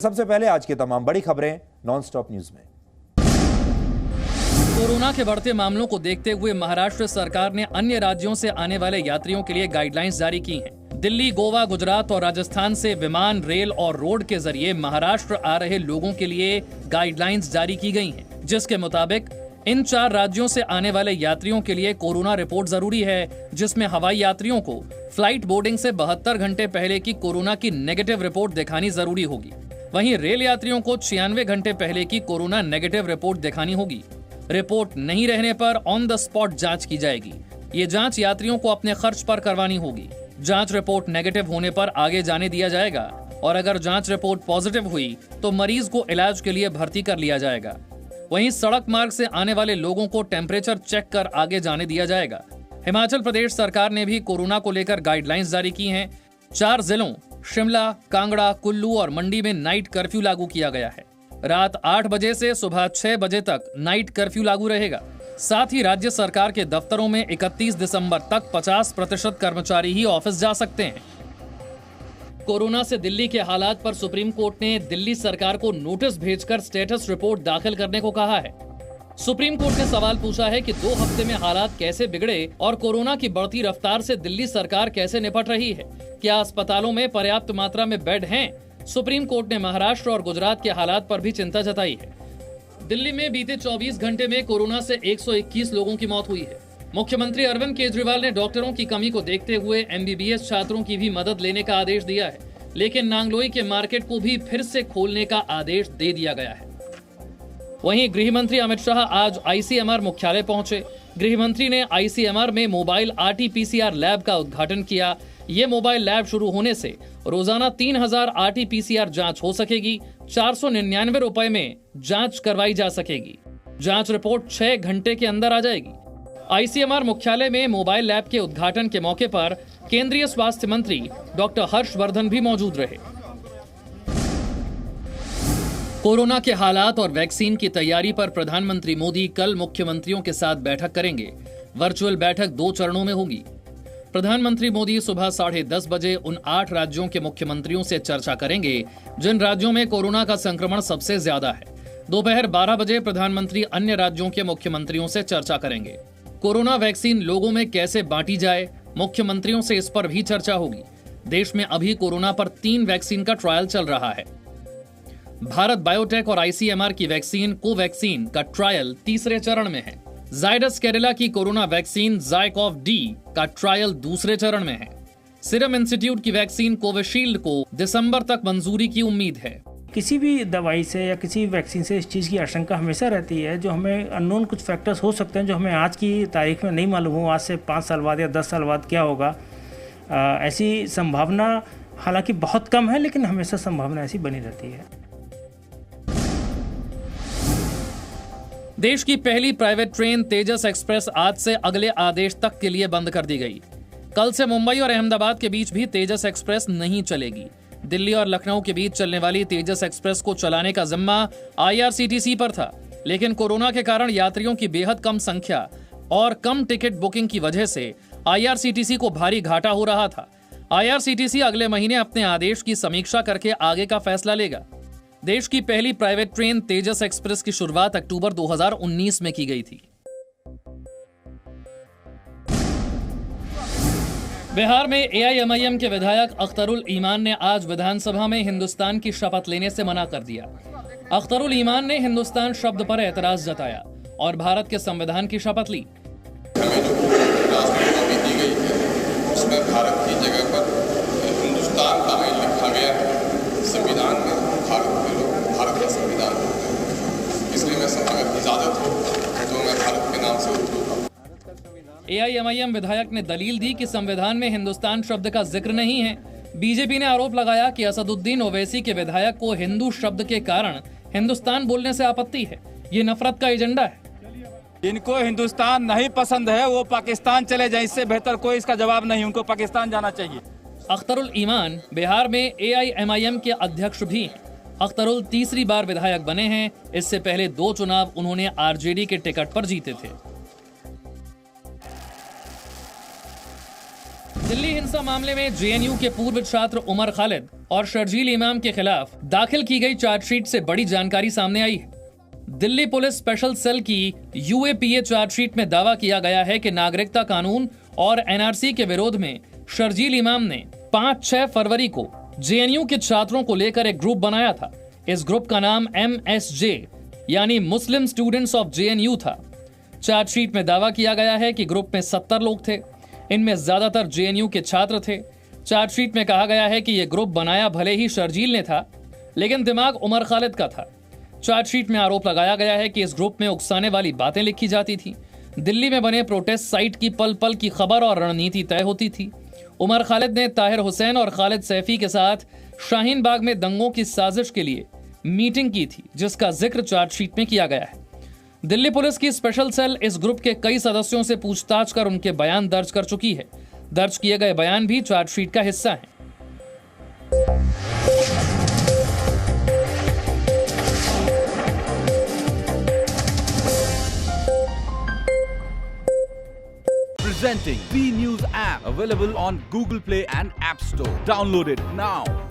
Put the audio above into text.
सबसे पहले आज की तमाम बड़ी खबरें नॉन स्टॉप न्यूज में। कोरोना के बढ़ते मामलों को देखते हुए महाराष्ट्र सरकार ने अन्य राज्यों से आने वाले यात्रियों के लिए गाइडलाइंस जारी की हैं। दिल्ली, गोवा, गुजरात और राजस्थान से विमान, रेल और रोड के जरिए महाराष्ट्र आ रहे लोगों के लिए गाइडलाइंस जारी की गई हैं, जिसके मुताबिक इन 4 राज्यों से आने वाले यात्रियों के लिए कोरोना रिपोर्ट जरूरी है, जिसमें हवाई यात्रियों को फ्लाइट बोर्डिंग से 72 घंटे पहले की कोरोना की नेगेटिव रिपोर्ट दिखानी जरूरी होगी। वहीं रेल यात्रियों को 96 घंटे पहले की कोरोना नेगेटिव रिपोर्ट दिखानी होगी। रिपोर्ट नहीं रहने पर ऑन द स्पॉट जांच की जाएगी। ये जांच यात्रियों को अपने खर्च पर करवानी होगी। जांच रिपोर्ट नेगेटिव होने पर आगे जाने दिया जाएगा और अगर जांच रिपोर्ट पॉजिटिव हुई तो मरीज को इलाज के लिए भर्ती कर लिया जाएगा। वहीं सड़क मार्ग से आने वाले लोगों को टेम्परेचर चेक कर आगे जाने दिया जाएगा। हिमाचल प्रदेश सरकार ने भी कोरोना को लेकर गाइडलाइंस जारी की हैं। 4 जिलों शिमला, कांगड़ा, कुल्लू और मंडी में नाइट कर्फ्यू लागू किया गया है। रात 8 बजे से सुबह 6 बजे तक नाइट कर्फ्यू लागू रहेगा। साथ ही राज्य सरकार के दफ्तरों में 31 दिसंबर तक 50% कर्मचारी ही ऑफिस जा सकते हैं। कोरोना से दिल्ली के हालात पर सुप्रीम कोर्ट ने दिल्ली सरकार को नोटिस भेजकर स्टेटस रिपोर्ट दाखिल करने को कहा है। सुप्रीम कोर्ट ने सवाल पूछा है कि 2 हफ्ते में हालात कैसे बिगड़े और कोरोना की बढ़ती रफ्तार से दिल्ली सरकार कैसे निपट रही है। क्या अस्पतालों में पर्याप्त मात्रा में बेड हैं? सुप्रीम कोर्ट ने महाराष्ट्र और गुजरात के हालात पर भी चिंता जताई है। दिल्ली में बीते 24 घंटे में कोरोना से 121 लोगों की मौत हुई है। मुख्यमंत्री अरविंद केजरीवाल ने डॉक्टरों की कमी को देखते हुए MBBS छात्रों की भी मदद लेने का आदेश दिया है, लेकिन नांगलोई के मार्केट को भी फिर से खोलने का आदेश दे दिया गया है। वहीं गृह मंत्री अमित शाह आज ICMR मुख्यालय पहुंचे। गृह मंत्री ने ICMR में मोबाइल RT-PCR लैब का उद्घाटन किया। ये मोबाइल लैब शुरू होने से रोजाना 3000 RT-PCR जांच हो सकेगी। 499 रुपए में जांच करवाई जा सकेगी। जांच रिपोर्ट 6 घंटे के अंदर आ जाएगी। ICMR मुख्यालय में मोबाइल लैब के उद्घाटन के मौके पर केंद्रीय स्वास्थ्य मंत्री डॉक्टर हर्षवर्धन भी मौजूद रहे। कोरोना के हालात और वैक्सीन की तैयारी पर प्रधानमंत्री मोदी कल मुख्यमंत्रियों के साथ बैठक करेंगे। वर्चुअल बैठक 2 चरणों में होगी। प्रधानमंत्री मोदी सुबह 10:30 बजे उन 8 राज्यों के मुख्यमंत्रियों से चर्चा करेंगे जिन राज्यों में कोरोना का संक्रमण सबसे ज्यादा है। दोपहर 12 बजे प्रधानमंत्री अन्य राज्यों के मुख्यमंत्रियों से चर्चा करेंगे। कोरोना वैक्सीन लोगों में कैसे बांटी जाए, मुख्यमंत्रियों से इस पर भी चर्चा होगी। देश में अभी कोरोना पर 3 वैक्सीन का ट्रायल चल रहा है। भारत बायोटेक और ICMR की वैक्सीन कोवैक्सीन का ट्रायल 3रे चरण में है। जायडस केडिला की कोरोना वैक्सीन ज़ायकोव-D का ट्रायल 2रे चरण में है। सीरम इंस्टीट्यूट की वैक्सीन कोविशील्ड को दिसंबर तक मंजूरी की उम्मीद है। किसी भी दवाई से या किसी वैक्सीन से इस चीज़ की आशंका हमेशा रहती है, जो हमें अननोन कुछ फैक्टर्स हो सकते हैं जो हमें आज की तारीख में नहीं मालूम हो, आज से 5 साल बाद या 10 साल बाद क्या होगा। ऐसी संभावना हालांकि बहुत कम है, लेकिन हमेशा संभावना ऐसी बनी रहती है। देश की पहली प्राइवेट ट्रेन तेजस एक्सप्रेस आज से अगले आदेश तक के लिए बंद कर दी गई। कल से मुंबई और अहमदाबाद के बीच भी तेजस एक्सप्रेस नहीं चलेगी। दिल्ली और लखनऊ के बीच चलने वाली तेजस एक्सप्रेस को चलाने का जिम्मा IRCTC पर था, लेकिन कोरोना के कारण यात्रियों की बेहद कम संख्या और कम टिकट बुकिंग की वजह से IRCTC को भारी घाटा हो रहा था। IRCTC अगले महीने अपने आदेश की समीक्षा करके आगे का फैसला लेगा। देश की पहली प्राइवेट ट्रेन तेजस एक्सप्रेस की शुरुआत अक्टूबर 2019 में की गई थी। बिहार में AIMIM के विधायक अख्तरुल ईमान ने आज विधानसभा में हिंदुस्तान की शपथ लेने से मना कर दिया। अख्तरुल ईमान ने हिंदुस्तान शब्द पर एतराज जताया और भारत के संविधान की शपथ ली। हमें जो राष्ट्रपति दी गई है उसमें भारत की जगह पर हिंदुस्तान का आइन लिखा गया है। संविधान में भारत का संविधान होता है, इसलिए मैं अगर इजाजत हो तो मैं भारत के नाम से उठूंगा। AIMIM विधायक ने दलील दी कि संविधान में हिंदुस्तान शब्द का जिक्र नहीं है। बीजेपी ने आरोप लगाया कि असदुद्दीन ओवैसी के विधायक को हिंदू शब्द के कारण हिंदुस्तान बोलने से आपत्ति है। ये नफरत का एजेंडा है। इनको हिंदुस्तान नहीं पसंद है, वो पाकिस्तान चले जाए, इससे बेहतर कोई इसका जवाब नहीं। उनको पाकिस्तान जाना चाहिए। अख्तरुल ईमान बिहार में AIMIM के अध्यक्ष भी हैं। अख्तरुल 3री बार विधायक बने हैं। इससे पहले 2 चुनाव उन्होंने RJD के टिकट पर जीते थे। दिल्ली हिंसा मामले में जेएनयू के पूर्व छात्र उमर खालिद और शर्जील इमाम के खिलाफ दाखिल की गई चार्जशीट से बड़ी जानकारी सामने आई है। दिल्ली पुलिस स्पेशल सेल की यूएपीए चार्जशीट में दावा किया गया है कि नागरिकता कानून और एनआरसी के विरोध में शर्जील इमाम ने 5-6 फरवरी को जेएनयू के छात्रों को लेकर एक ग्रुप बनाया था। इस ग्रुप का नाम MSJ यानी मुस्लिम स्टूडेंट्स ऑफ जेएनयू था। चार्जशीट में दावा किया गया है कि ग्रुप में 70 लोग थे। इनमें ज्यादातर जेएनयू के छात्र थे। चार्जशीट में कहा गया है कि यह ग्रुप बनाया भले ही शर्जील ने था, लेकिन दिमाग उमर खालिद का था। चार्जशीट में आरोप लगाया गया है कि इस ग्रुप में उकसाने वाली बातें लिखी जाती थी। दिल्ली में बने प्रोटेस्ट साइट की पल पल की खबर और रणनीति तय होती थी। उमर खालिद ने ताहिर हुसैन और खालिद सैफी के साथ शाहीन बाग में दंगों की साजिश के लिए मीटिंग की थी, जिसका जिक्र चार्जशीट में किया गया है। दिल्ली पुलिस की स्पेशल सेल इस ग्रुप के कई सदस्यों से पूछताछ कर उनके बयान दर्ज कर चुकी है। दर्ज किए गए बयान भी चार्जशीट का हिस्सा हैं। Presenting B News app, available on Google Play and App Store. Download it now.